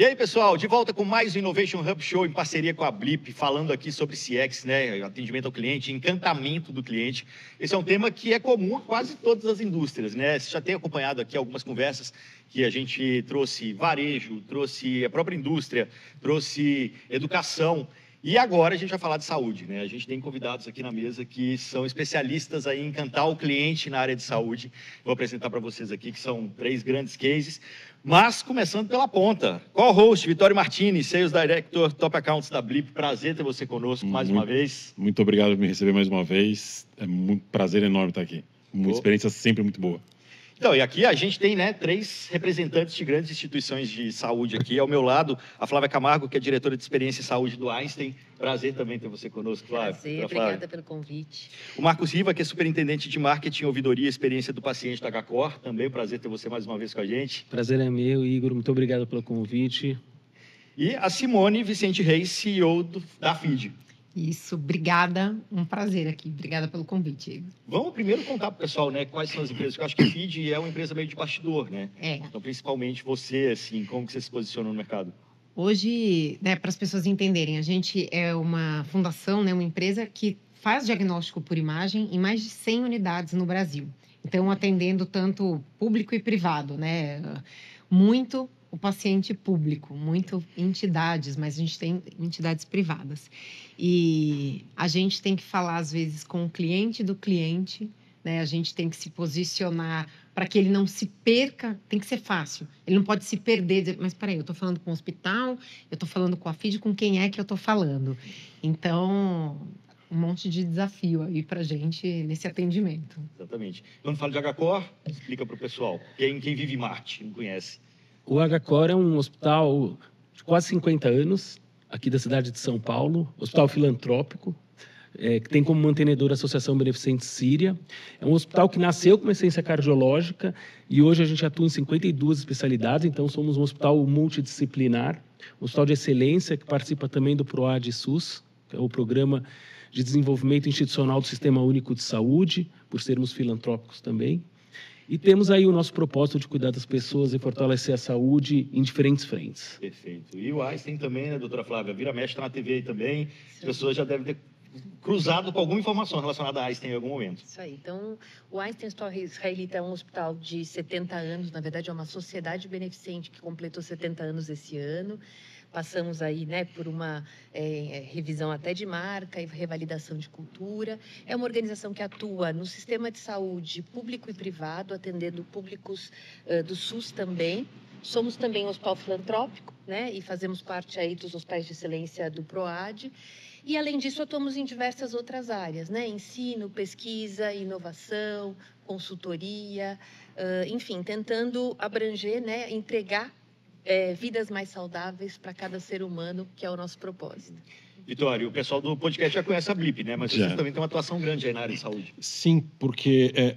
E aí, pessoal, de volta com mais um Innovation Hub Show em parceria com a Blip, falando aqui sobre CX, né, atendimento ao cliente, encantamento do cliente. Esse é um tema que é comum a quase todas as indústrias, né? Você já tem acompanhado aqui algumas conversas que a gente trouxe varejo, trouxe a própria indústria, trouxe educação. E agora a gente vai falar de saúde, né? A gente tem convidados aqui na mesa que são especialistas aí em encantar o cliente na área de saúde. Vou apresentar para vocês aqui que são 3 grandes cases, mas começando pela ponta. Co-host, Vitório Martini, Sales Director, Top Accounts da Blip. Prazer ter você conosco mais uma vez. Muito obrigado por me receber mais uma vez. É um prazer enorme estar aqui. Uma experiência sempre muito boa. Então, e aqui a gente tem, né, 3 representantes de grandes instituições de saúde aqui. Ao meu lado, a Flávia Camargo, que é diretora de Experiência e Saúde do Einstein. Prazer também ter você conosco, Flávia. Prazer, obrigada pelo convite. O Marcos Riva, que é superintendente de Marketing, Ouvidoria e Experiência do Paciente da HCOR. Também prazer ter você mais uma vez com a gente. Prazer é meu, Igor. Muito obrigado pelo convite. E a Simone Vicente Reis, CEO da FID. Isso, obrigada, um prazer aqui, obrigada pelo convite, Igor. Vamos primeiro contar para o pessoal, né, quais são as empresas, porque eu acho que a FID é uma empresa meio de bastidor, né? Então, principalmente você, assim, como que você se posiciona no mercado? Hoje, né, para as pessoas entenderem, a gente é uma fundação, né, uma empresa que faz diagnóstico por imagem em mais de 100 unidades no Brasil. Então, atendendo tanto público e privado, né? Muito o paciente público, muito entidades, mas a gente tem entidades privadas. E a gente tem que falar, às vezes, com o cliente do cliente, né? A gente tem que se posicionar para que ele não se perca, tem que ser fácil. Ele não pode se perder, dizer, mas peraí, eu estou falando com o hospital, eu estou falando com a FID, com quem é que eu estou falando? Então, um monte de desafio aí para a gente nesse atendimento. Exatamente. Quando fala de HCOR, explica para o pessoal. Quem vive em Marte, não conhece. O HCOR é um hospital de quase 50 anos, aqui da cidade de São Paulo, hospital filantrópico, que tem como mantenedora a Associação Beneficente Síria. É um hospital que nasceu com uma essência cardiológica e hoje a gente atua em 52 especialidades, então somos um hospital multidisciplinar, um hospital de excelência que participa também do PROAD SUS, que é o Programa de Desenvolvimento Institucional do Sistema Único de Saúde, por sermos filantrópicos também. E temos aí o nosso propósito de cuidar das pessoas e fortalecer a saúde em diferentes frentes. Perfeito. E o Einstein também, né, doutora Flávia? Vira mexe, tá na TV aí também. As pessoas já devem ter cruzado com alguma informação relacionada a Einstein em algum momento. Isso aí. Então, o Einstein Hospital Israelita é um hospital de 70 anos. Na verdade, é uma sociedade beneficente que completou 70 anos esse ano. Passamos aí, né, por uma revisão até de marca e revalidação de cultura. É uma organização que atua no sistema de saúde público e privado, atendendo públicos do SUS também. Somos também um hospital filantrópico, né, e fazemos parte aí dos hospitais de excelência do PROAD. E, além disso, atuamos em diversas outras áreas, né, ensino, pesquisa, inovação, consultoria, enfim, tentando abranger, né, entregar vidas mais saudáveis para cada ser humano, que é o nosso propósito. Vitória, o pessoal do podcast já conhece a Blip, né? Mas vocês também têm uma atuação grande aí na área de saúde. Sim, porque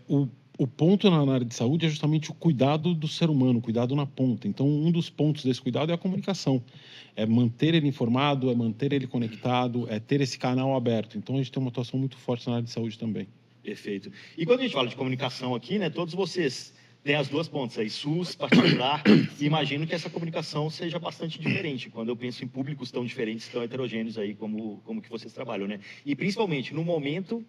o ponto na área de saúde é justamente o cuidado do ser humano, o cuidado na ponta. Então, um dos pontos desse cuidado é a comunicação. É manter ele informado, é manter ele conectado, é ter esse canal aberto. Então, a gente tem uma atuação muito forte na área de saúde também. Perfeito. E quando a gente fala de comunicação aqui, né? Todos vocês tem as duas pontas aí, SUS, particular, e imagino que essa comunicação seja bastante diferente, quando eu penso em públicos tão diferentes, tão heterogêneos aí, como que vocês trabalham, né? E principalmente, no momento,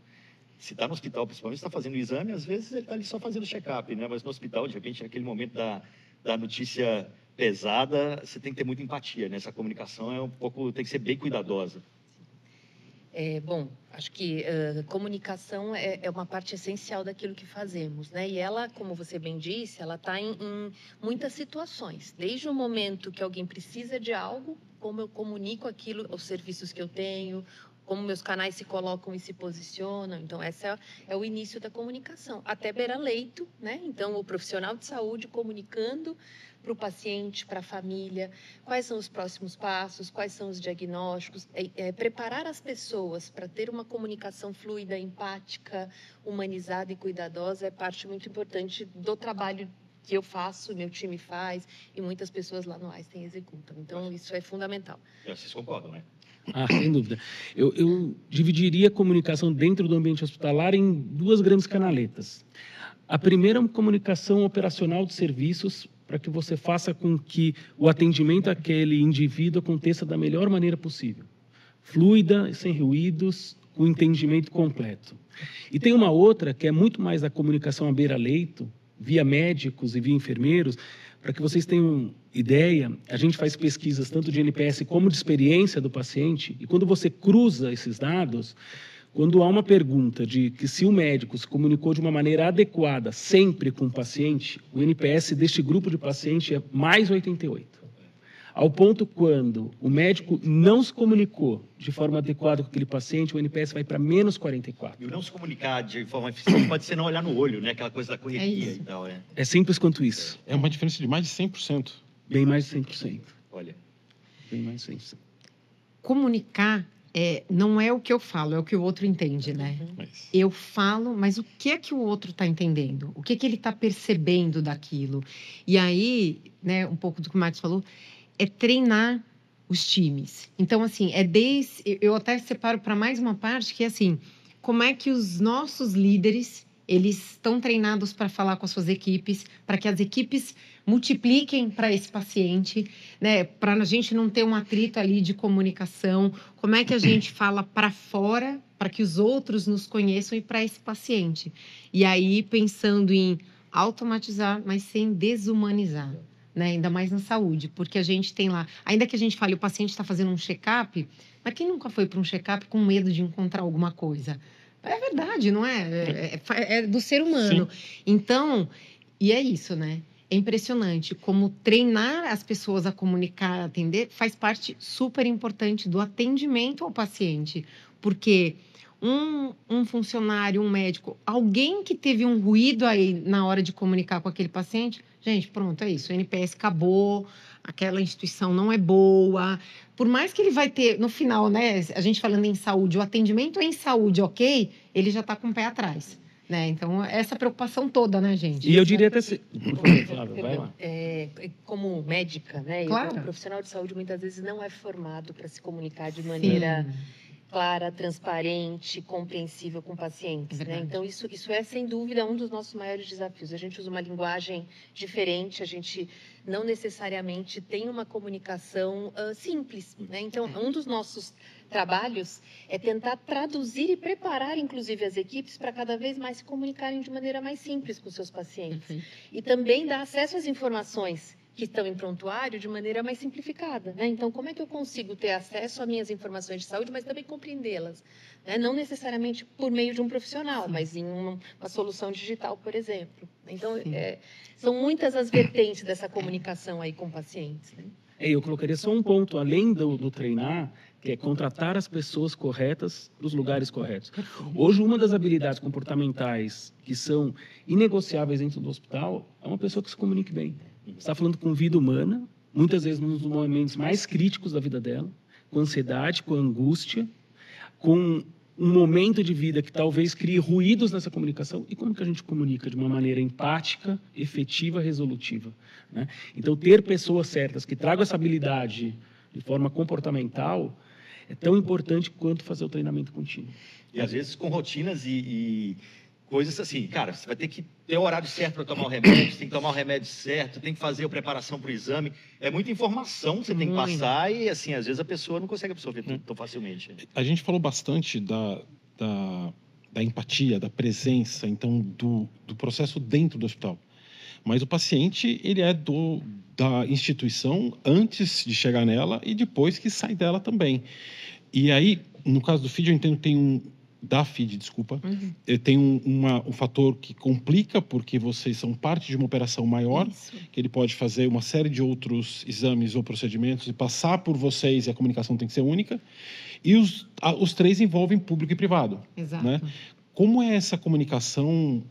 se está no hospital, principalmente, está fazendo o exame, às vezes ele está ali só fazendo check-up, né? Mas no hospital, de repente, naquele momento da notícia pesada, você tem que ter muita empatia, né? Essa comunicação tem que ser bem cuidadosa. Bom, acho que comunicação é uma parte essencial daquilo que fazemos, né? E ela, como você bem disse, ela está em muitas situações. Desde o momento que alguém precisa de algo, como eu comunico aquilo, os serviços que eu tenho, como meus canais se colocam e se posicionam. Então, esse é o início da comunicação. Até beira-leito, né? Então, o profissional de saúde comunicando para o paciente, para a família, quais são os próximos passos, quais são os diagnósticos, preparar as pessoas para ter uma comunicação fluida, empática, humanizada e cuidadosa é parte muito importante do trabalho que eu faço, meu time faz e muitas pessoas lá no Einstein executam. Então, isso é fundamental. Vocês concordam, né? Sem dúvida. Eu dividiria a comunicação dentro do ambiente hospitalar em 2 grandes canaletas. A primeira é uma comunicação operacional de serviços para que você faça com que o atendimento àquele indivíduo aconteça da melhor maneira possível. Fluida, sem ruídos, com entendimento completo. E tem uma outra que é muito mais da comunicação à beira-leito, via médicos e via enfermeiros. Para que vocês tenham ideia, a gente faz pesquisas tanto de NPS como de experiência do paciente, e quando você cruza esses dados, quando há uma pergunta de que se o médico se comunicou de uma maneira adequada sempre com o paciente, o NPS deste grupo de paciente é mais 88. Ao ponto quando o médico não se comunicou de forma adequada com aquele paciente, o NPS vai para menos 44. E o não se comunicar de forma eficiente pode ser não olhar no olho, né? Aquela coisa da correria e tal, né? É simples quanto isso. É uma diferença de mais de 100%. Bem mais de 100%. Olha. Bem mais de 100%. Comunicar não é o que eu falo, é o que o outro entende, né? Mas... Eu falo, mas o que é que o outro está entendendo? O que é que ele está percebendo daquilo? E aí, né, um pouco do que o Max falou, é treinar os times. Então, assim, eu até separo para mais uma parte que é assim, como é que os nossos líderes, eles estão treinados para falar com as suas equipes, para que as equipes multipliquem para esse paciente, né? Para a gente não ter um atrito ali de comunicação, como é que a gente fala para fora, para que os outros nos conheçam e para esse paciente. E aí, pensando em automatizar, mas sem desumanizar. Né? Ainda mais na saúde, porque a gente tem lá, ainda que a gente fale, o paciente está fazendo um check-up, mas quem nunca foi para um check-up com medo de encontrar alguma coisa? É verdade, não é? É do ser humano. Sim. Então, e é isso, né? É impressionante como treinar as pessoas a comunicar, a atender, faz parte super importante do atendimento ao paciente, porque um funcionário, um médico, alguém que teve um ruído aí na hora de comunicar com aquele paciente, gente, pronto, é isso, o NPS acabou, aquela instituição não é boa. Por mais que ele vai ter, no final, né, a gente falando em saúde, o atendimento em saúde, ok, ele já está com o pé atrás. Né? Então, essa preocupação toda, né, gente? E eu diria até... Flávia, vai lá. Como médica, né, claro. Eu, como profissional de saúde, muitas vezes não é formado para se comunicar de maneira... Sim. Clara, transparente, compreensível com pacientes. Né? Então, isso é, sem dúvida, um dos nossos maiores desafios. A gente usa uma linguagem diferente, a gente não necessariamente tem uma comunicação simples. Né? Então, um dos nossos trabalhos é tentar traduzir e preparar, inclusive, as equipes para cada vez mais se comunicarem de maneira mais simples com seus pacientes. Uhum. E também dar acesso às informações que estão em prontuário de maneira mais simplificada. Né? Então, como é que eu consigo ter acesso às minhas informações de saúde, mas também compreendê-las? Né? Não necessariamente por meio de um profissional, mas em uma solução digital, por exemplo. Então, são muitas as vertentes dessa comunicação aí com pacientes. Né? Eu colocaria só um ponto, além do treinar, que é contratar as pessoas corretas nos lugares corretos. Hoje, uma das habilidades comportamentais que são inegociáveis dentro do hospital é uma pessoa que se comunique bem. Você está falando com vida humana, muitas vezes nos momentos mais críticos da vida dela, com ansiedade, com angústia, com um momento de vida que talvez crie ruídos nessa comunicação. E como que a gente comunica? De uma maneira empática, efetiva, resolutiva. Né? Então, ter pessoas certas que tragam essa habilidade de forma comportamental é tão importante quanto fazer o treinamento contínuo. E, às vezes, com rotinas e coisas assim, cara, você vai ter que ter o horário certo para tomar o remédio, tem que tomar o remédio certo, tem que fazer a preparação para o exame. É muita informação que você tem que passar e, assim, às vezes a pessoa não consegue absorver tudo tão facilmente. A gente falou bastante da empatia, da presença, então, do processo dentro do hospital. Mas o paciente, ele é da instituição antes de chegar nela e depois que sai dela também. E aí, no caso do FID, eu entendo que tem da FID, desculpa, tem um fator que complica, porque vocês são parte de uma operação maior, que ele pode fazer uma série de outros exames ou procedimentos e passar por vocês, e a comunicação tem que ser única. E os três envolvem público e privado. Exato. Né? Como é essa comunicação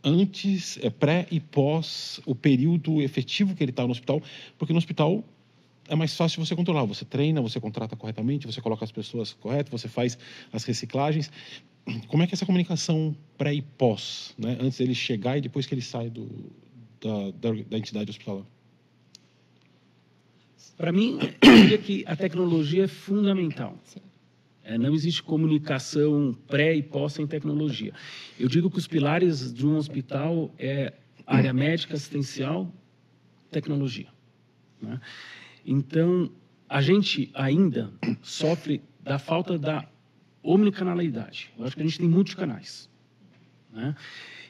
antes, pré e pós o período efetivo que ele está no hospital? Porque no hospital é mais fácil você controlar. Você treina, você contrata corretamente, você coloca as pessoas corretas, você faz as reciclagens. Como é que é essa comunicação pré e pós, né? Antes dele chegar e depois que ele sai da entidade hospitalar? Para mim, eu diria que a tecnologia é fundamental. Não existe comunicação pré e pós sem tecnologia. Eu digo que os pilares de um hospital é área médica, assistencial tecnologia, né? Então, a gente ainda sofre da falta da omnicanalidade. Eu acho que a gente tem muitos canais, né?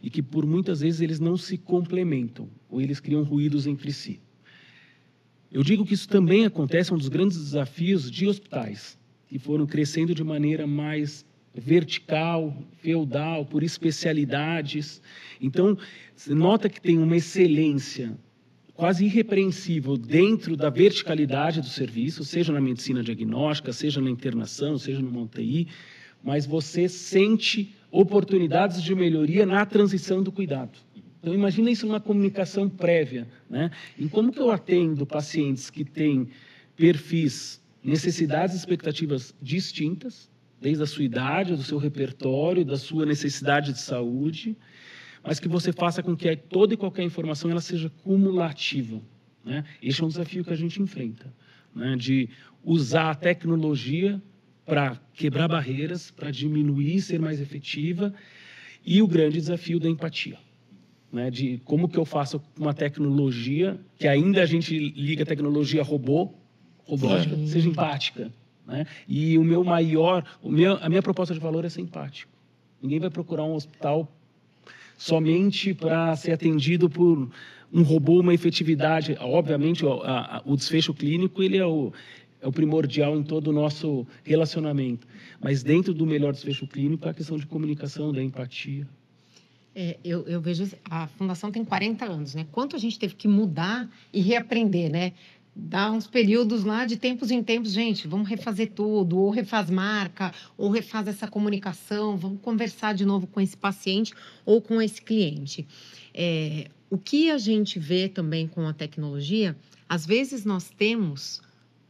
E que, por muitas vezes, eles não se complementam, ou eles criam ruídos entre si. Eu digo que isso também acontece, é um dos grandes desafios de hospitais, que foram crescendo de maneira mais vertical, feudal, por especialidades. Então, você nota que tem uma excelência quase irrepreensível dentro da verticalidade do serviço, seja na medicina diagnóstica, seja na internação, seja numa UTI, mas você sente oportunidades de melhoria na transição do cuidado. Então, imagina isso numa comunicação prévia, né? Em como que eu atendo pacientes que têm perfis, necessidades e expectativas distintas, desde a sua idade, do seu repertório, da sua necessidade de saúde, mas que você faça com que toda e qualquer informação ela seja cumulativa, né? Esse é um desafio que a gente enfrenta, né? De usar a tecnologia para quebrar barreiras, para diminuir, ser mais efetiva, e o grande desafio da empatia, né? De como que eu faço uma tecnologia, que ainda a gente liga a tecnologia robótica, seja empática, né? E a minha proposta de valor é ser empático. Ninguém vai procurar um hospital somente para ser atendido por um robô, uma efetividade. Obviamente, o desfecho clínico ele é o primordial em todo o nosso relacionamento. Mas dentro do melhor desfecho clínico, a questão de comunicação, da empatia. Eu vejo, a Fundação tem 40 anos, né? Quanto a gente teve que mudar e reaprender, né? Dá uns períodos lá, de tempos em tempos, gente, vamos refazer tudo, ou refaz marca, ou refaz essa comunicação, vamos conversar de novo com esse paciente ou com esse cliente. O que a gente vê também com a tecnologia, às vezes nós temos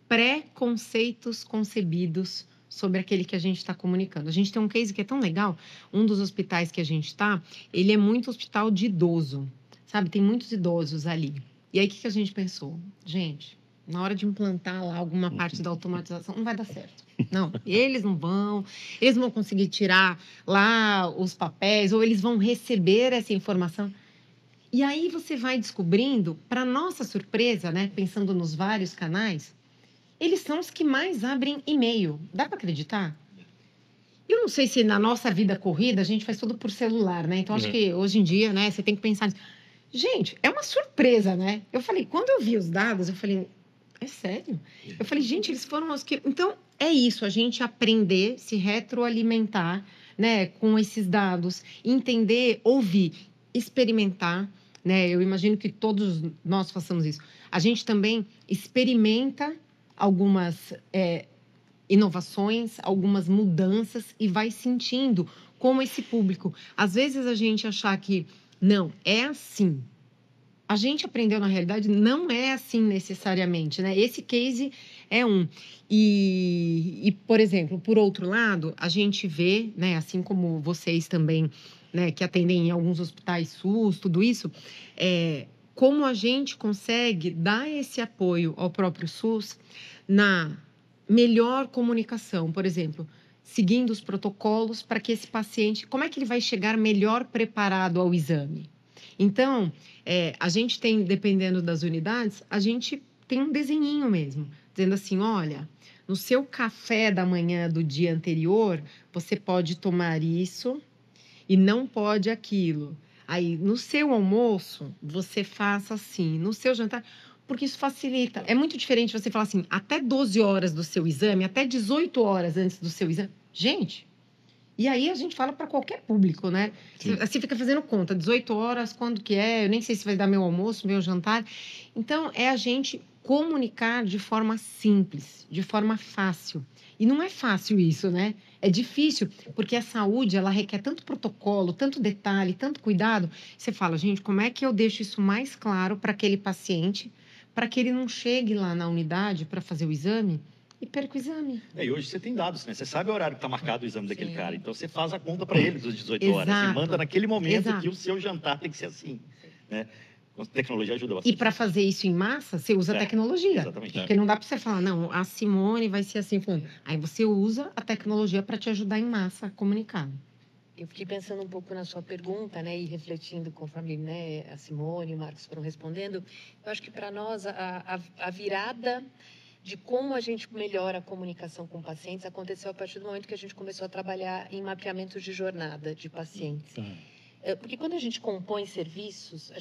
pré-conceitos concebidos sobre aquele que a gente está comunicando. A gente tem um case que é tão legal, um dos hospitais que a gente está, ele é muito hospital de idoso, sabe? Tem muitos idosos ali. E aí, o que a gente pensou? Gente, na hora de implantar lá alguma parte da automatização, não vai dar certo. Não, eles não vão conseguir tirar lá os papéis, ou eles vão receber essa informação. E aí você vai descobrindo, para nossa surpresa, né, pensando nos vários canais, eles são os que mais abrem e-mail. Dá para acreditar? Eu não sei se na nossa vida corrida a gente faz tudo por celular, né? Então, acho que hoje em dia, né, você tem que pensar nisso. Gente, é uma surpresa, né? Eu falei, quando eu vi os dados, eu falei, é sério? Eu falei, gente, eles foram os que... Então, é isso, a gente aprender, se retroalimentar, né, com esses dados, entender, ouvir, experimentar, né? Eu imagino que todos nós façamos isso. A gente também experimenta algumas inovações, algumas mudanças e vai sentindo como esse público. Às vezes, a gente achar que não, é assim. A gente aprendeu, na realidade, não é assim necessariamente, né? Esse case é um. E, por exemplo, por outro lado, a gente vê, né, assim como vocês também, né, que atendem em alguns hospitais SUS, tudo isso, como a gente consegue dar esse apoio ao próprio SUS na melhor comunicação, por exemplo, seguindo os protocolos para que esse paciente, como é que ele vai chegar melhor preparado ao exame? Então, a gente tem, dependendo das unidades, a gente tem um desenhinho mesmo, dizendo assim, olha, no seu café da manhã do dia anterior, você pode tomar isso e não pode aquilo. Aí, no seu almoço, você faça assim, no seu jantar... Porque isso facilita. É muito diferente você falar assim, até 12 horas do seu exame, até 18 horas antes do seu exame. Gente, e aí a gente fala para qualquer público, né? Você fica fazendo conta, 18 horas, quando que é? Eu nem sei se vai dar meu almoço, meu jantar. Então, é a gente comunicar de forma simples, de forma fácil. E não é fácil isso, né? É difícil, porque a saúde, ela requer tanto protocolo, tanto detalhe, tanto cuidado. Você fala, gente, como é que eu deixo isso mais claro para aquele paciente, para que ele não chegue lá na unidade para fazer o exame e perca o exame. E hoje você tem dados, né? Você sabe o horário que está marcado o exame daquele cara. Então, você faz a conta para ele dos 18 horas e manda naquele momento que o seu jantar tem que ser assim, né? A tecnologia ajuda bastante. E para fazer isso em massa, você usa tecnologia. Exatamente. Porque não dá para você falar, não, a Simone vai ser assim. Aí você usa a tecnologia para te ajudar em massa a comunicar. Eu fiquei pensando um pouco na sua pergunta, né, e refletindo conforme, né, a Simone e o Marcos foram respondendo. Eu acho que para nós a virada de como a gente melhora a comunicação com pacientes aconteceu a partir do momento que a gente começou a trabalhar em mapeamento de jornada de pacientes. Porque quando a gente compõe serviços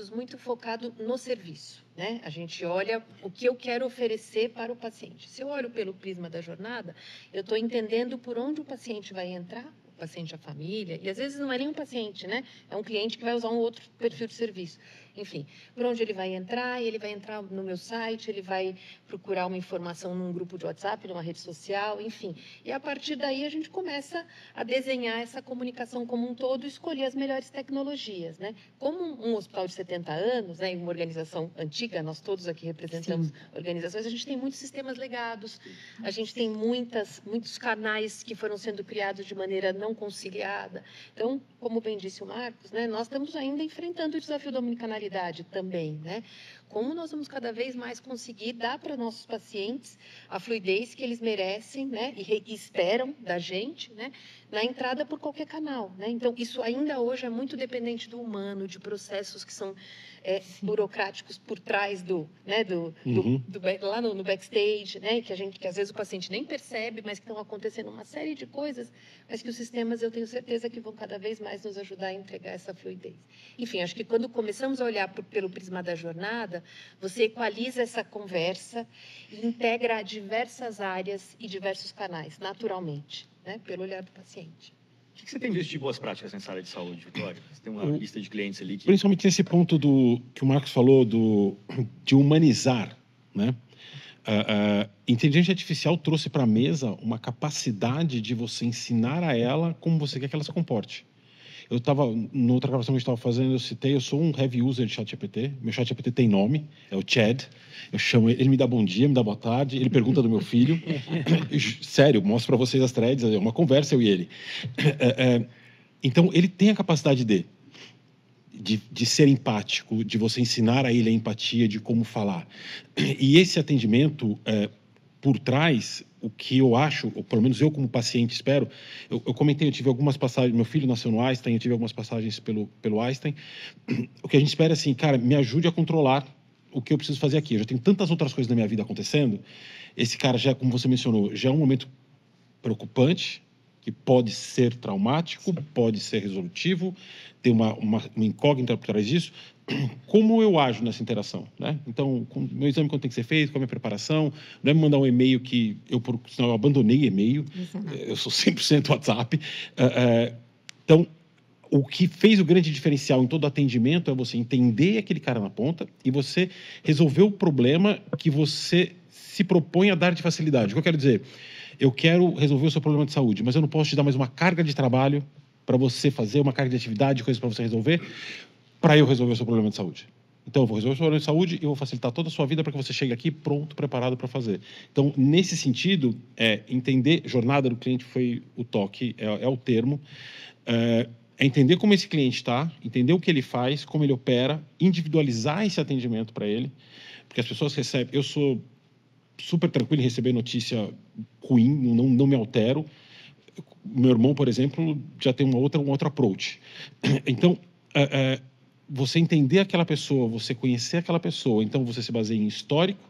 muito focado no serviço, né? A gente olha o que eu quero oferecer para o paciente. Se eu olho pelo prisma da jornada, eu estou entendendo por onde o paciente vai entrar, o paciente, a família, e às vezes não é nem um paciente, né? É um cliente que vai usar um outro perfil de serviço. Enfim, por onde ele vai entrar, e ele vai entrar no meu site, ele vai procurar uma informação num grupo de WhatsApp, numa rede social, enfim. E a partir daí a gente começa a desenhar essa comunicação como um todo e escolher as melhores tecnologias, né? Como um hospital de 70 anos, né, uma organização antiga, nós todos aqui representamos organizações, a gente tem muitos sistemas legados, a gente tem muitos canais que foram sendo criados de maneira não conciliada. Então, como bem disse o Marcos, né, nós estamos ainda enfrentando o desafio da omnicanalidade também, né? Como nós vamos cada vez mais conseguir dar para nossos pacientes a fluidez que eles merecem, né? E esperam da gente, né? Na entrada por qualquer canal, né? Então, isso ainda hoje é muito dependente do humano, de processos que são burocráticos por trás lá no backstage, né? Que às vezes o paciente nem percebe, mas que estão acontecendo uma série de coisas, mas que os sistemas, eu tenho certeza que vão cada vez mais nos ajudar a entregar essa fluidez. Enfim, acho que quando começamos a olhar pelo prisma da jornada, você equaliza essa conversa e integra diversas áreas e diversos canais, naturalmente, né? Pelo olhar do paciente. O que você tem visto de boas práticas nessa área de saúde, Vitória? Você tem uma lista de clientes ali que... Principalmente nesse ponto que o Marcos falou de humanizar, né? Inteligência artificial trouxe para a mesa uma capacidade de você ensinar a ela como você quer que ela se comporte. Eu estava, na outra gravação que a gente estava fazendo, eu sou um heavy user de ChatGPT. Meu ChatGPT tem nome, é o Chad. Eu chamo ele me dá bom dia, me dá boa tarde, ele pergunta do meu filho. Sério, mostro para vocês as threads, é uma conversa, eu e ele. Então, ele tem a capacidade de ser empático, de você ensinar a ele a empatia, de como falar. E esse atendimento, por trás, o que eu acho, ou pelo menos eu como paciente espero, eu comentei, eu tive algumas passagens, meu filho nasceu no Einstein, eu tive algumas passagens pelo Einstein. O que a gente espera é assim, cara, me ajude a controlar o que eu preciso fazer aqui. Eu já tenho tantas outras coisas na minha vida acontecendo. Esse cara já, como você mencionou, já é um momento preocupante, que pode ser traumático, pode ser resolutivo, tem uma incógnita por trás disso. Como eu ajo nessa interação, né? Então, meu exame quando tem que ser feito, qual a minha preparação, não é me mandar um e-mail que senão eu abandonei e-mail, eu sou 100% WhatsApp. Então, o que fez o grande diferencial em todo atendimento é você entender aquele cara na ponta e você resolver o problema que você se propõe a dar de facilidade. O que eu quero dizer? Eu quero resolver o seu problema de saúde, mas eu não posso te dar mais uma carga de trabalho para você fazer, uma carga de atividade, coisas para você resolver, para eu resolver o seu problema de saúde. Então, eu vou resolver o seu problema de saúde e eu vou facilitar toda a sua vida para que você chegue aqui pronto, preparado para fazer. Então, nesse sentido, entender, jornada do cliente foi o toque, é o termo, entender como esse cliente está, entender o que ele faz, como ele opera, individualizar esse atendimento para ele, porque as pessoas recebem... Eu sou super tranquilo em receber notícia ruim, não me altero. Meu irmão, por exemplo, já tem um outro approach. Então, você entender aquela pessoa, você conhecer aquela pessoa, então você se baseia em histórico,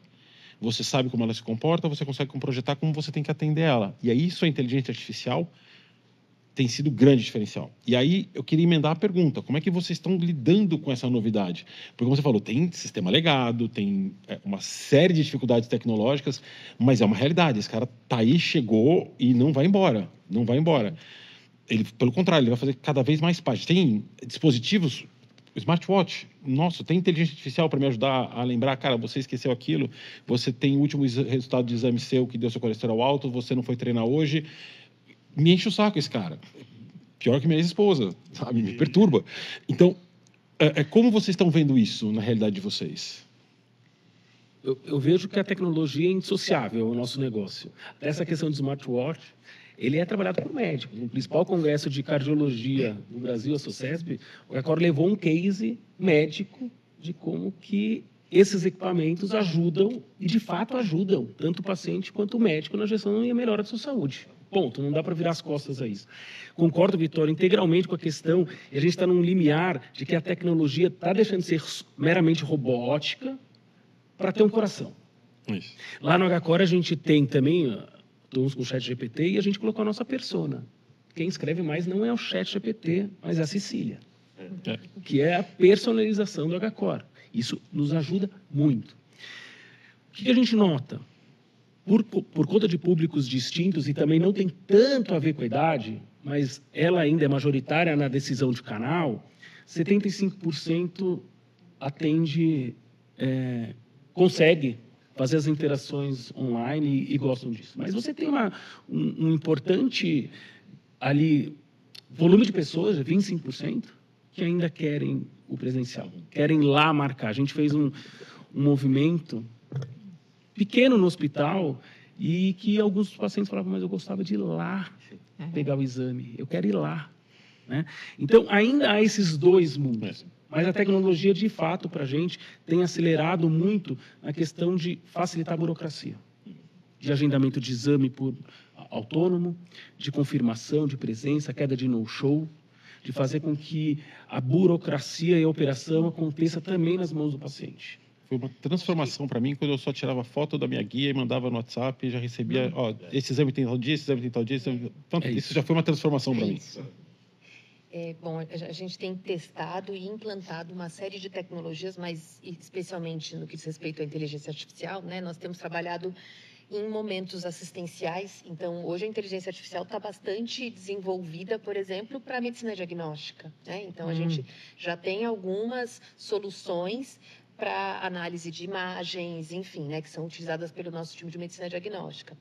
você sabe como ela se comporta, você consegue projetar como você tem que atender ela. E aí, isso, a inteligência artificial tem sido o grande diferencial. E aí, eu queria emendar a pergunta, como é que vocês estão lidando com essa novidade? Porque, como você falou, tem sistema legado, tem uma série de dificuldades tecnológicas, mas é uma realidade, esse cara tá aí, chegou e não vai embora, não vai embora. Ele, pelo contrário, ele vai fazer cada vez mais parte. Tem dispositivos, smartwatch, nossa, tem inteligência artificial para me ajudar a lembrar, cara, você esqueceu aquilo, você tem o último resultado de exame seu que deu seu colesterol alto, você não foi treinar hoje. Me enche o saco esse cara. Pior que minha ex-esposa, sabe? Me perturba. Então, como vocês estão vendo isso na realidade de vocês? Eu vejo que a tecnologia é indissociável ao nosso negócio. Essa questão do smartwatch, ele é trabalhado por médicos. No principal congresso de cardiologia no Brasil, a SOCESB, o Recor levou um case médico de como que esses equipamentos ajudam, e de fato ajudam, tanto o paciente quanto o médico na gestão e a melhora da sua saúde. Ponto, não dá para virar as costas a isso. Concordo, Vitória, integralmente com a questão, e a gente está num limiar de que a tecnologia está deixando de ser meramente robótica para ter um coração. Isso. Lá no HCore a gente tem também, estamos com o chat GPT, e a gente colocou a nossa persona. Quem escreve mais não é o chat GPT, mas é a Cecília, que é a personalização do HCore. Isso nos ajuda muito. O que a gente nota? Por conta de públicos distintos, e também não tem tanto a ver com a idade, mas ela ainda é majoritária na decisão de canal, 75% atende, consegue fazer as interações online e gostam disso. Mas você tem um importante ali volume de pessoas, 25%, que ainda querem o presencial, querem lá marcar. A gente fez um movimento pequeno no hospital e que alguns pacientes falavam, mas eu gostava de ir lá pegar o exame, eu quero ir lá. Né? Então, ainda há esses dois mundos. Mas a tecnologia, de fato, para a gente, tem acelerado muito a questão de facilitar a burocracia. De agendamento de exame por autônomo, de confirmação de presença, queda de no-show, de fazer com que a burocracia e a operação aconteça também nas mãos do paciente. Foi uma transformação para mim quando eu só tirava foto da minha guia e mandava no WhatsApp e já recebia, esse exame tem tal dia, esse exame tem tal dia, isso já foi uma transformação para mim. Bom, a gente tem testado e implantado uma série de tecnologias, mas especialmente no que diz respeito à inteligência artificial, né? Nós temos trabalhado em momentos assistenciais. Então, hoje a inteligência artificial está bastante desenvolvida, por exemplo, para a medicina diagnóstica, né? Então, a gente já tem algumas soluções para análise de imagens, enfim, né, que são utilizadas pelo nosso time de medicina diagnóstica.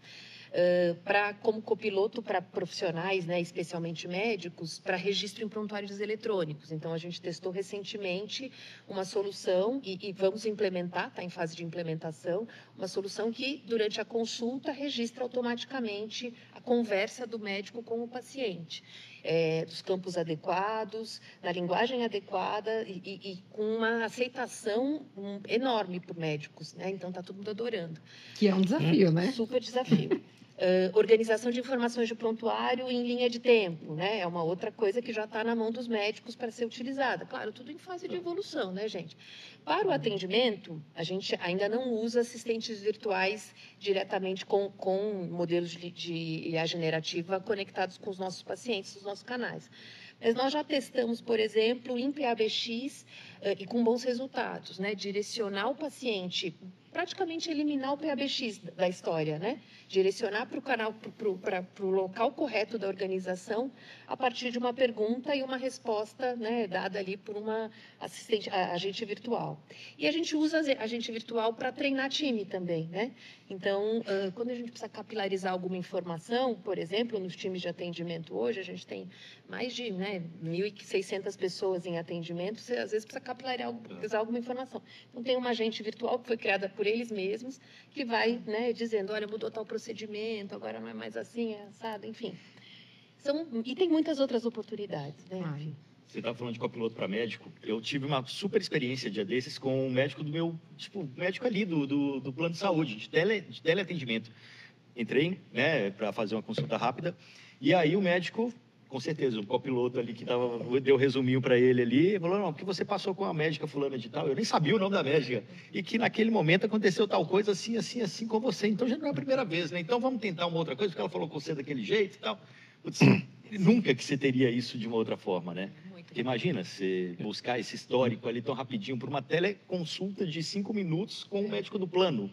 Como copiloto para profissionais, né, especialmente médicos, para registro em prontuários eletrônicos. Então, a gente testou recentemente uma solução e vamos implementar, está em fase de implementação, uma solução que, durante a consulta, registra automaticamente a conversa do médico com o paciente. Dos campos adequados, na linguagem adequada e com uma aceitação enorme por médicos, né? Então, está todo mundo adorando. Que é um desafio, né? Super desafio. Organização de informações de prontuário em linha de tempo, né? É uma outra coisa que já está na mão dos médicos para ser utilizada. Claro, tudo em fase de evolução, né, gente? Para o atendimento, a gente ainda não usa assistentes virtuais diretamente com modelos de IA generativa conectados com os nossos pacientes, os nossos canais. Mas nós já testamos, por exemplo, em PABX e com bons resultados, né? Direcionar o paciente, praticamente eliminar o PABX da história, né? Direcionar para o canal, para o local correto da organização, a partir de uma pergunta e uma resposta, né, dada ali por uma agente virtual. E a gente usa agente virtual para treinar time também, né? Então, quando a gente precisa capilarizar alguma informação, por exemplo, nos times de atendimento hoje, a gente tem mais de 1.600 pessoas em atendimento, você às vezes precisa capilarizar alguma informação. Então, tem uma agente virtual que foi criada por eles mesmos, que vai, né, dizendo, olha, mudou tal procedimento, agora não é mais assim, é assado, enfim. E tem muitas outras oportunidades, né? Enfim. Você estava falando de copiloto para médico. Eu tive uma super experiência dia desses com um médico do meu, médico ali do plano de saúde, de teleatendimento. Entrei, né, para fazer uma consulta rápida, e aí o médico, com certeza, o copiloto ali que deu um resuminho para ele ali, falou, não, porque você passou com a médica fulana de tal, eu nem sabia o nome da médica, e que naquele momento aconteceu tal coisa assim, assim, assim com você, então já não é a primeira vez, né? Então vamos tentar uma outra coisa, porque ela falou com você daquele jeito e tal. Putz, nunca que você teria isso de uma outra forma, né? Porque imagina você buscar esse histórico ali tão rapidinho por uma teleconsulta de 5 minutos com o médico do plano.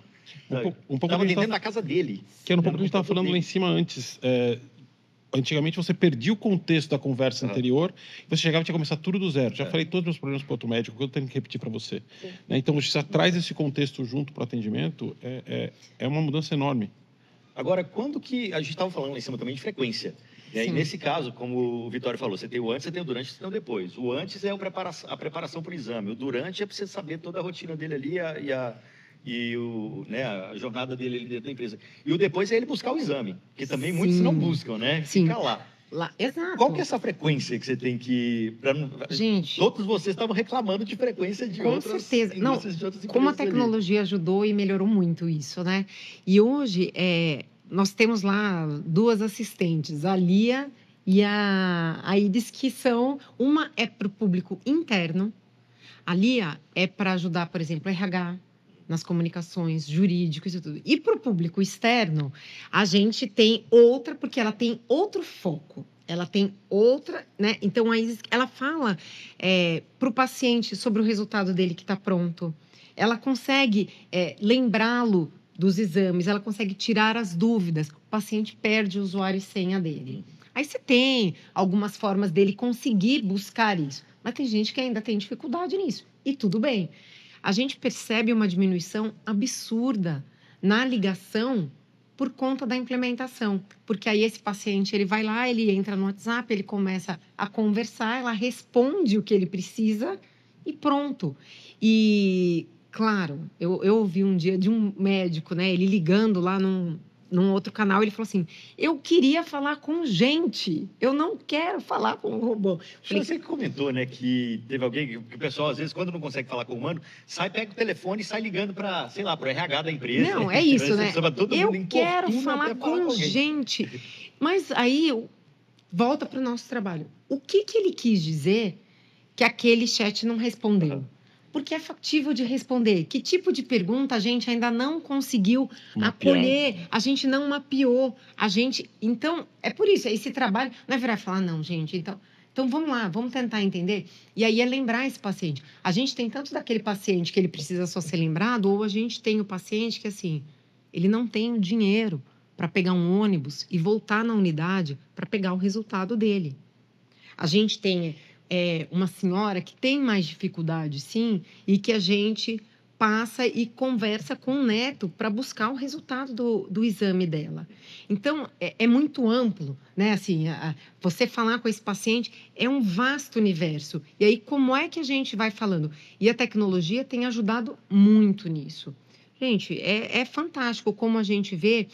Um pouco estava dentro da casa dele. Que era um pouco que a gente estava falando lá em cima antes. Antigamente você perdia o contexto da conversa anterior, você chegava e tinha que começar tudo do zero. Já falei todos os meus problemas para outro médico, que eu tenho que repetir para você. Né? Então, você já traz esse contexto junto para o atendimento, é uma mudança enorme. Agora, quando que... A gente estava falando lá em cima também de frequência. Né? E nesse caso, como o Vitório falou, você tem o antes, você tem o durante, você tem o depois. O antes é a preparação para o exame. O durante é para você saber toda a rotina dele ali a jornada dele ali dentro da empresa. E o depois é ele buscar o exame, que também muitos não buscam, né? Fica lá. Exato. Qual que é essa frequência que você tem que... Gente... Todos vocês estavam reclamando de frequência de outras... Com certeza. Não, de outras como a empresas tecnologia ajudou e melhorou muito isso, né? E hoje, nós temos lá 2 assistentes, a Lia e a Iris, que são... Uma é para o público interno, a Lia é para ajudar, por exemplo, o RH, nas comunicações, jurídicos e tudo. E para o público externo, a gente tem outra, porque ela tem outro foco. Ela tem outra, né? Então, a Isis, ela fala para o paciente sobre o resultado dele que está pronto. Ela consegue lembrá-lo dos exames, ela consegue tirar as dúvidas. O paciente perde o usuário e senha dele. Aí você tem algumas formas dele conseguir buscar isso. Mas tem gente que ainda tem dificuldade nisso. E tudo bem. A gente percebe uma diminuição absurda na ligação por conta da implementação. Porque aí esse paciente, ele vai lá, ele entra no WhatsApp, ele começa a conversar, ela responde o que ele precisa e pronto. E, claro, eu ouvi um dia de um médico, né? Ele ligando lá num outro canal, ele falou assim, eu queria falar com gente, eu não quero falar com um robô. Você que comentou, né, que teve alguém que o pessoal, às vezes, quando não consegue falar com o humano, pega o telefone e sai ligando para, sei lá, para o RH da empresa. Não, é isso, né? Eu quero falar com gente. Mas aí, volta para o nosso trabalho. O que ele quis dizer que aquele chat não respondeu? Porque é factível de responder. Que tipo de pergunta a gente ainda não conseguiu acolher, a gente não mapeou, Então, é por isso, esse trabalho não é virar e falar, não, gente, então vamos lá, vamos tentar entender. E aí é lembrar esse paciente. A gente tem tanto daquele paciente que ele precisa só ser lembrado, ou a gente tem o paciente que, assim, ele não tem dinheiro para pegar um ônibus e voltar na unidade para pegar o resultado dele. A gente tem... uma senhora que tem mais dificuldade, sim, e que a gente passa e conversa com o neto para buscar o resultado do exame dela. Então, é muito amplo, né? Assim, você falar com esse paciente é um vasto universo. E aí, como é que a gente vai falando? E a tecnologia tem ajudado muito nisso. Gente, é fantástico como a gente vê...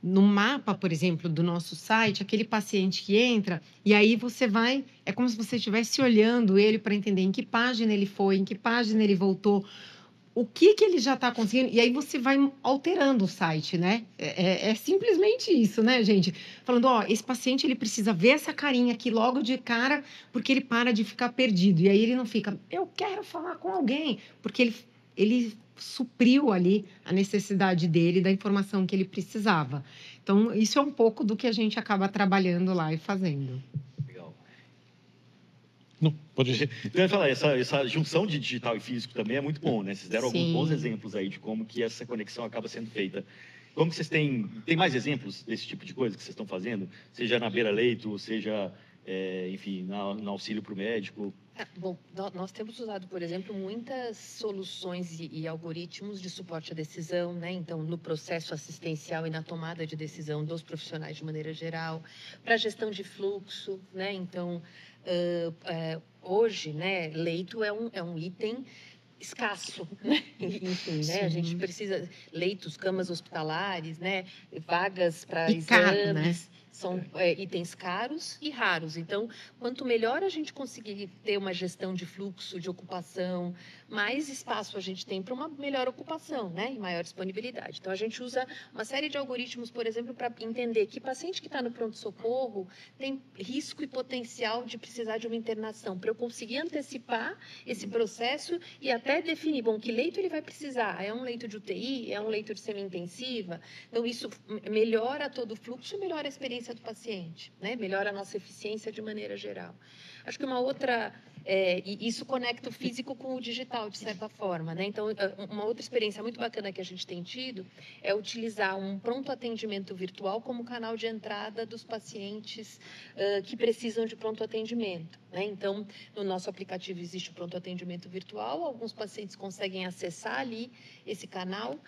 no mapa, por exemplo, do nosso site, aquele paciente que entra, e aí você vai... É como se você estivesse olhando ele para entender em que página ele foi, em que página ele voltou, o que ele já está conseguindo, e aí você vai alterando o site, né? É simplesmente isso, né, gente? Falando, esse paciente ele precisa ver essa carinha aqui logo de cara, porque ele para de ficar perdido. E aí ele não fica, eu quero falar com alguém, porque ele supriu ali a necessidade dele, da informação que ele precisava. Então, isso é um pouco do que a gente acaba trabalhando lá e fazendo. Legal. Não, pode ir. Então, eu ia falar, essa junção de digital e físico também é muito bom, né? Vocês deram alguns bons exemplos aí de como que essa conexão acaba sendo feita. Como que vocês têm mais exemplos desse tipo de coisa que vocês estão fazendo? Seja na beira-leito, seja, enfim, no auxílio para o médico? Bom, nós temos usado, por exemplo, muitas soluções e algoritmos de suporte à decisão, né? Então, no processo assistencial e na tomada de decisão dos profissionais de maneira geral, para a gestão de fluxo, né? Então, hoje, né, leito é um item escasso, né? Enfim, né? A gente precisa leitos, camas hospitalares, né? Vagas para exames. Caro, né? São itens caros e raros. Então, quanto melhor a gente conseguir ter uma gestão de fluxo, de ocupação, mais espaço a gente tem para uma melhor ocupação, né? E maior disponibilidade. Então, a gente usa uma série de algoritmos, por exemplo, para entender que paciente que está no pronto-socorro tem risco e potencial de precisar de uma internação, para eu conseguir antecipar esse processo e até definir, bom, que leito ele vai precisar. É um leito de UTI? É um leito de semi-intensiva? Então, isso melhora todo o fluxo e melhora a experiência do paciente, né? Melhora a nossa eficiência de maneira geral. Acho que uma outra... e isso conecta o físico com o digital, de certa forma, né? Então, uma outra experiência muito bacana que a gente tem tido é utilizar um pronto atendimento virtual como canal de entrada dos pacientes que precisam de pronto atendimento, né? Então, no nosso aplicativo existe o pronto atendimento virtual, alguns pacientes conseguem acessar ali esse canal.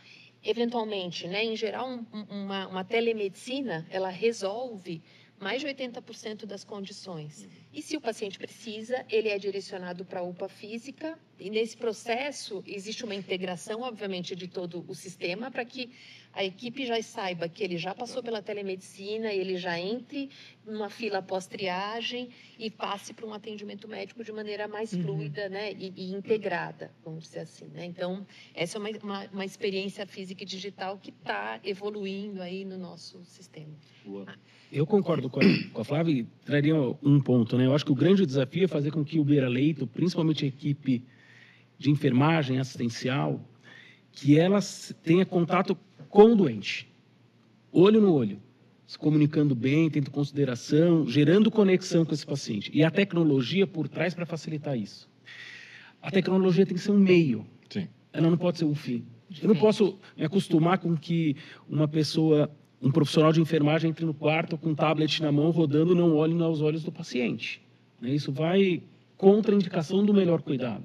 Eventualmente, né, em geral, uma telemedicina, ela resolve mais de 80% das condições. E se o paciente precisa, ele é direcionado para a UPA física, e nesse processo existe uma integração, obviamente, de todo o sistema, para que a equipe já saiba que ele já passou pela telemedicina, ele já entre numa fila pós-triagem e passe para um atendimento médico de maneira mais fluida, né, e integrada, vamos dizer assim, né? Então, essa é uma experiência física e digital que está evoluindo aí no nosso sistema. Eu concordo com a Flávia e traria um ponto, né? Eu acho que o grande desafio é fazer com que o beira-leito, principalmente a equipe de enfermagem assistencial, que ela tenha contato com o doente, olho no olho, se comunicando bem, tendo consideração, gerando conexão com esse paciente. E a tecnologia por trás para facilitar isso. A tecnologia tem que ser um meio. Sim. Ela não pode ser um fim. Eu não posso me acostumar com que uma pessoa, um profissional de enfermagem entre no quarto com um tablet na mão, rodando, não olhe aos olhos do paciente. Isso vai contra a indicação do melhor cuidado.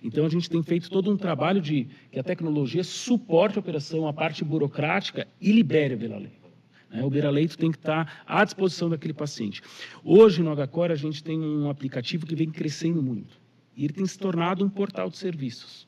Então, a gente tem feito todo um trabalho de que a tecnologia suporte a operação, a parte burocrática e libere o beira-leito. O beira-leito tem que estar à disposição daquele paciente. Hoje, no HCore, a gente tem um aplicativo que vem crescendo muito. E ele tem se tornado um portal de serviços.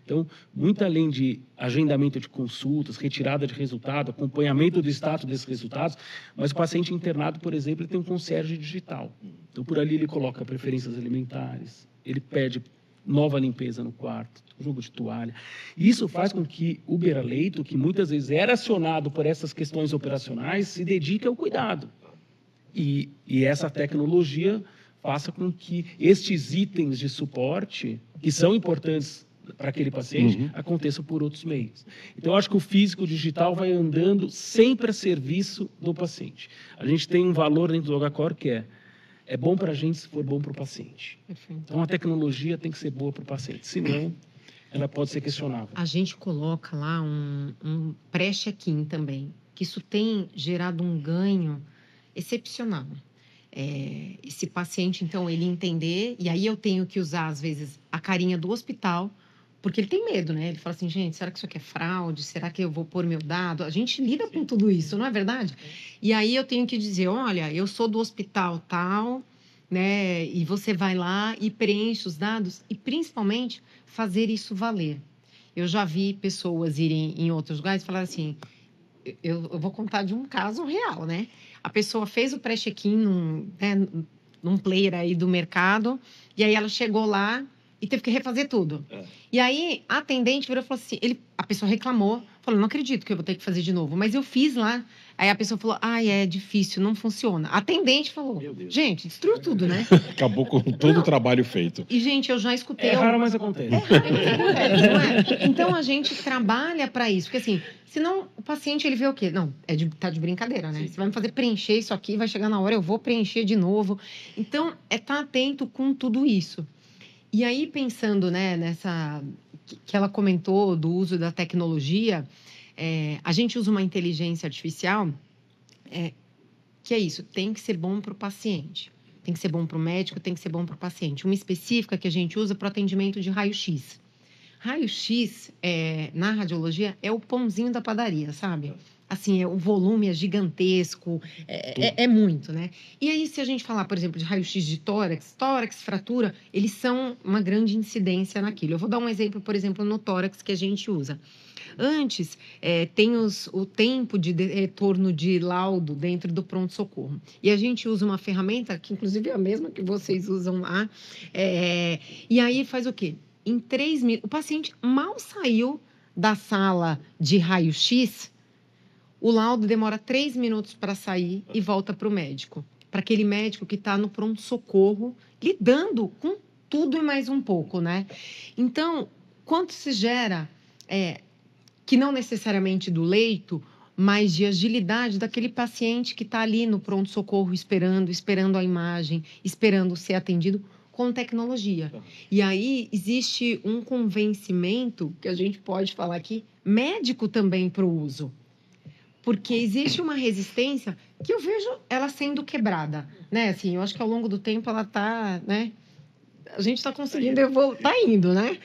Então, muito além de agendamento de consultas, retirada de resultado, acompanhamento do status desses resultados, mas o paciente internado, por exemplo, ele tem um concierge digital. Então, por ali ele coloca preferências alimentares, ele pede nova limpeza no quarto, jogo de toalha. Isso faz com que o beira-leito, que muitas vezes era acionado por essas questões operacionais, se dedique ao cuidado. E essa tecnologia faça com que estes itens de suporte, que são importantes para aquele paciente, aconteçam por outros meios. Então, eu acho que o físico digital vai andando sempre a serviço do paciente. A gente tem um valor dentro do HCore que é bom para a gente se for bom para o paciente. Perfeito. Então, a tecnologia tem que ser boa para o paciente, senão ela pode ser questionável. A gente coloca lá um pré-check-in também, que isso tem gerado um ganho excepcional. Esse paciente, então, ele entender, e aí eu tenho que usar, às vezes, a carinha do hospital, porque ele tem medo, né? Ele fala assim, gente, será que isso aqui é fraude? Será que eu vou pôr meu dado? A gente lida com tudo isso, não é verdade? E aí eu tenho que dizer, olha, eu sou do hospital tal, né? E você vai lá e preenche os dados e, principalmente, fazer isso valer. Eu já vi pessoas irem em outros lugares e falar assim, eu vou contar de um caso real, né? A pessoa fez o pré-check-in num player aí do mercado e aí ela chegou lá e teve que refazer tudo. E aí, a atendente virou e falou assim, a pessoa reclamou, falou, não acredito que eu vou ter que fazer de novo, mas eu fiz lá. Aí a pessoa falou, é difícil, não funciona. A atendente falou, gente, destruiu tudo, né? Acabou com todo o trabalho feito. E, gente, eu já escutei... É raro, mas acontece. Não é? Então, a gente trabalha para isso, porque assim, senão o paciente, ele vê o quê? Não, tá de brincadeira, né? Sim. Você vai me fazer preencher isso aqui, vai chegar na hora, eu vou preencher de novo. Então, estar atento com tudo isso. E aí, pensando, né, nessa que ela comentou do uso da tecnologia, a gente usa uma inteligência artificial, que é isso, tem que ser bom para o paciente, tem que ser bom para o médico, tem que ser bom para o paciente. Uma específica que a gente usa para o atendimento de raio-x. Raio-x, na radiologia, é o pãozinho da padaria, sabe? Assim, o volume é gigantesco, é muito, né? E aí, se a gente falar, por exemplo, de raio-x de tórax, fratura, eles são uma grande incidência naquilo. Eu vou dar um exemplo, por exemplo, no tórax que a gente usa. Antes, tem o tempo de retorno de laudo dentro do pronto-socorro. E a gente usa uma ferramenta, que inclusive é a mesma que vocês usam lá, e aí faz o quê? Em 3 minutos, o paciente mal saiu da sala de raio-x, o laudo demora 3 minutos para sair e volta para o médico. Para aquele médico que está no pronto-socorro, lidando com tudo e mais um pouco, né? Então, quanto se gera, que não necessariamente do leito, mas de agilidade daquele paciente que está ali no pronto-socorro esperando a imagem, esperando ser atendido com tecnologia. E aí existe um convencimento, que a gente pode falar aqui, médico também para o uso. Porque existe uma resistência que eu vejo ela sendo quebrada, né? Assim, eu acho que ao longo do tempo ela está, né? A gente está conseguindo evoluir, está indo, né?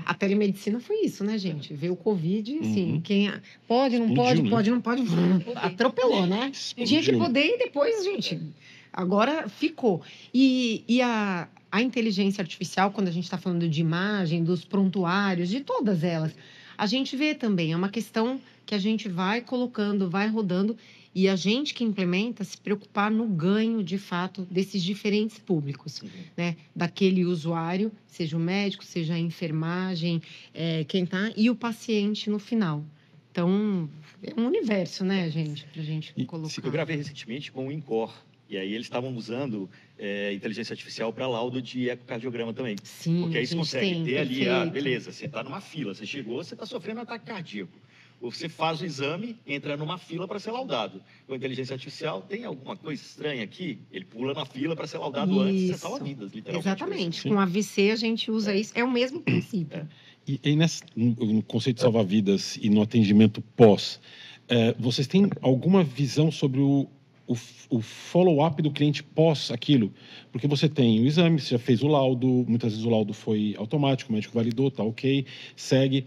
A telemedicina foi isso, né, gente? Veio o Covid, assim, quem pode, não pode, né? pode, não pode, atropelou, né? Tinha que poder e depois, gente, agora ficou. E a inteligência artificial, quando a gente está falando de imagem, dos prontuários, de todas elas, a gente vê também, é uma questão que a gente vai colocando, vai rodando, e a gente que implementa se preocupar no ganho, de fato, desses diferentes públicos, né? Daquele usuário, seja o médico, seja a enfermagem, quem tá, e o paciente no final. Então, é um universo, né, gente, para a gente colocar. Eu gravei recentemente com o INCOR, e aí eles estavam usando inteligência artificial para laudo de ecocardiograma também. Sim, porque aí você consegue ter ali, perfeito. beleza, você está numa fila, você chegou, você está sofrendo um ataque cardíaco. Você faz o exame, entra numa fila para ser laudado. Com a inteligência artificial, tem alguma coisa estranha aqui? Ele pula na fila para ser laudado antes, você salva vidas, literalmente. Exatamente. Com AVC, a gente usa isso. É o mesmo princípio. E no conceito de salvar vidas e no atendimento pós, vocês têm alguma visão sobre o follow-up do cliente pós aquilo? Porque você tem o exame, você já fez o laudo, muitas vezes o laudo foi automático, o médico validou, tá ok, segue.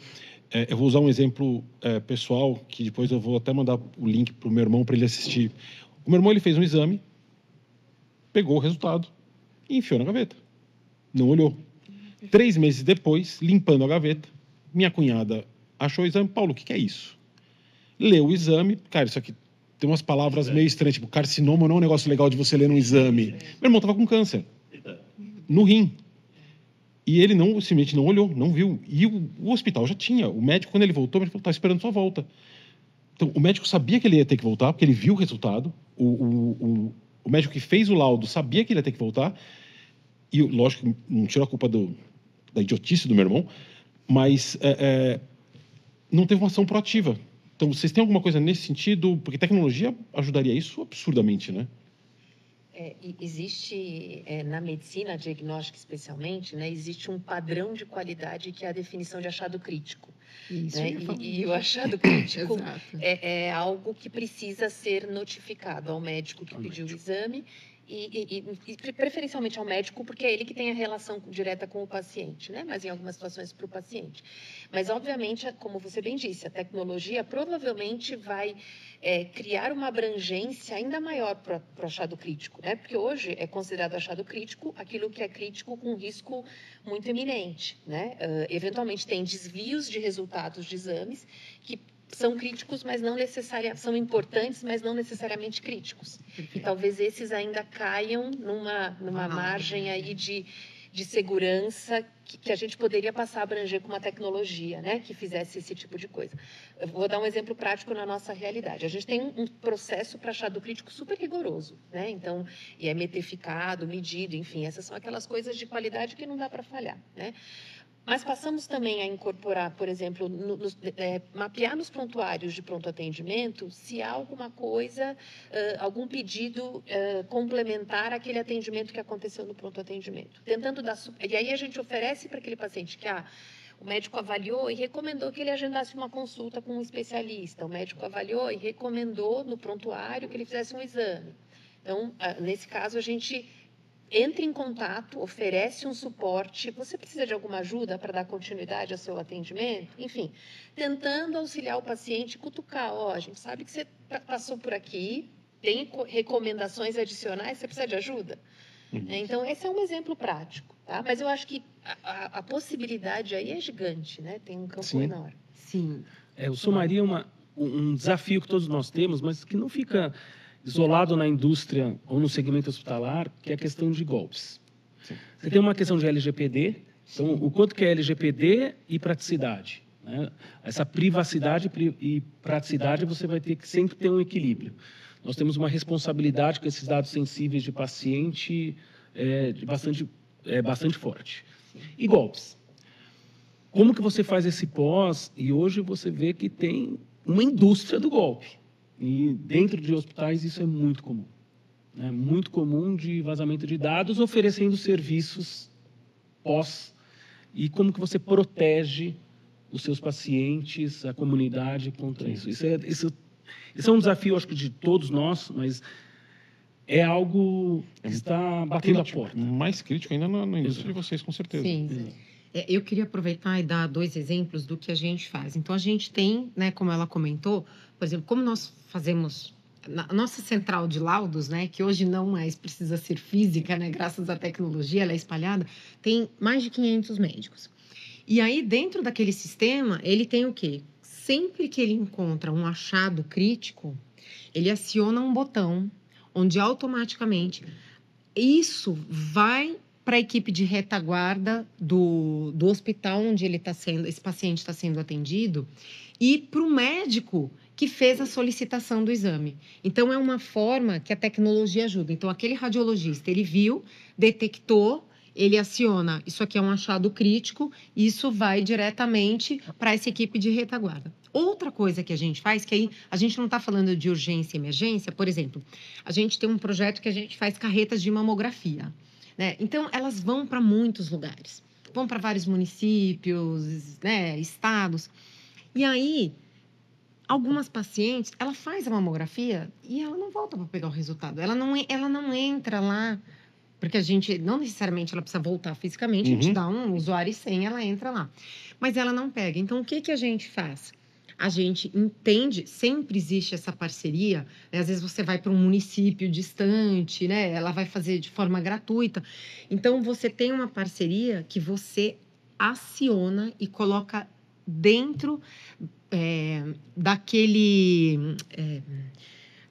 Eu vou usar um exemplo pessoal, que depois eu vou até mandar o link para o meu irmão para ele assistir. O meu irmão ele fez um exame, pegou o resultado e enfiou na gaveta. Não olhou. 3 meses depois, limpando a gaveta, minha cunhada achou o exame. Paulo, o que é isso? Leu o exame. Cara, isso aqui tem umas palavras meio estranhas, tipo carcinoma não é um negócio legal de você ler num exame. Meu irmão estava com câncer no rim. E ele simplesmente não olhou, não viu. E o hospital já tinha. O médico, quando ele voltou, ele falou, está esperando sua volta. Então, o médico sabia que ele ia ter que voltar, porque ele viu o resultado. O médico que fez o laudo sabia que ele ia ter que voltar. E, lógico, não tirou a culpa da idiotice do meu irmão, mas não teve uma ação proativa. Então, vocês têm alguma coisa nesse sentido? Porque tecnologia ajudaria isso absurdamente, né? Existe, na medicina diagnóstica especialmente, né, existe um padrão de qualidade que é a definição de achado crítico. Isso, Né? E o achado crítico Exato. é algo que precisa ser notificado ao médico que pediu o exame e preferencialmente ao médico, porque é ele que tem a relação direta com o paciente, né? Mas em algumas situações para o paciente. Mas, obviamente, como você bem disse, a tecnologia provavelmente vai criar uma abrangência ainda maior para o achado crítico, né? Porque hoje é considerado achado crítico aquilo que é crítico com risco muito eminente, né? Eventualmente tem desvios de resultados de exames que são críticos, mas não necessariamente são importantes, mas não necessariamente críticos. E talvez esses ainda caiam numa margem aí de segurança que a gente poderia passar a abranger com uma tecnologia, né, que fizesse esse tipo de coisa. Eu vou dar um exemplo prático na nossa realidade. A gente tem um processo para achado crítico super rigoroso, né? Então, e é metrificado, medido, enfim, essas são aquelas coisas de qualidade que não dá para falhar, né? Mas passamos também a incorporar, por exemplo, mapear nos prontuários de pronto atendimento se há alguma coisa, algum pedido complementar àquele atendimento que aconteceu no pronto atendimento. Tentando dar... E aí a gente oferece para aquele paciente que o médico avaliou e recomendou que ele agendasse uma consulta com um especialista. O médico avaliou e recomendou no prontuário que ele fizesse um exame. Então, nesse caso, a gente entra em contato, oferece um suporte. Você precisa de alguma ajuda para dar continuidade ao seu atendimento? Enfim, tentando auxiliar o paciente, cutucar. A gente sabe que você passou por aqui, tem recomendações adicionais, você precisa de ajuda? Então, esse é um exemplo prático, tá? Mas eu acho que a possibilidade aí é gigante, né? Tem um campo enorme. Sim. Eu somaria um desafio que todos nós temos, mas que não fica isolado na indústria ou no segmento hospitalar, que é a questão de golpes. Sim. Você tem uma questão de LGPD, então o quanto que é LGPD e praticidade, né? Essa privacidade e praticidade você vai ter que sempre ter um equilíbrio. Nós temos uma responsabilidade com esses dados sensíveis de paciente bastante forte. E golpes. Como que você faz esse pós? E hoje você vê que tem uma indústria do golpe. E dentro de hospitais isso é muito comum. É muito comum de vazamento de dados oferecendo serviços pós. E como que você protege os seus pacientes, a comunidade contra isso? Isso é um desafio, acho que, de todos nós, mas é algo que está batendo a porta. Mais crítico ainda na indústria de vocês, com certeza. Sim. Eu queria aproveitar e dar 2 exemplos do que a gente faz. Então, a gente tem, né, como ela comentou, por exemplo, como nós fazemos a nossa central de laudos, né, que hoje não mais precisa ser física, né, graças à tecnologia, ela é espalhada, tem mais de 500 médicos. E aí, dentro daquele sistema, ele tem o quê? sempre que ele encontra um achado crítico, ele aciona um botão onde automaticamente isso vai para a equipe de retaguarda do hospital onde esse paciente está sendo atendido e para o médico que fez a solicitação do exame. Então, é uma forma que a tecnologia ajuda. Então, aquele radiologista, ele viu, detectou, ele aciona, isso aqui é um achado crítico, e isso vai diretamente para essa equipe de retaguarda. Outra coisa que a gente faz, que aí a gente não está falando de urgência e emergência, por exemplo, a gente tem um projeto que a gente faz carretas de mamografia, né? Então, elas vão para muitos lugares, vão para vários municípios, né, estados, e aí algumas pacientes, ela faz a mamografia e ela não volta para pegar o resultado. Ela não entra lá, porque a gente, não necessariamente ela precisa voltar fisicamente, a gente dá um usuário e senha, ela entra lá. Mas ela não pega. Então, o que a gente faz? A gente entende, sempre existe essa parceria, né? Às vezes você vai para um município distante, né? Ela vai fazer de forma gratuita. Então, você tem uma parceria que você aciona e coloca dentro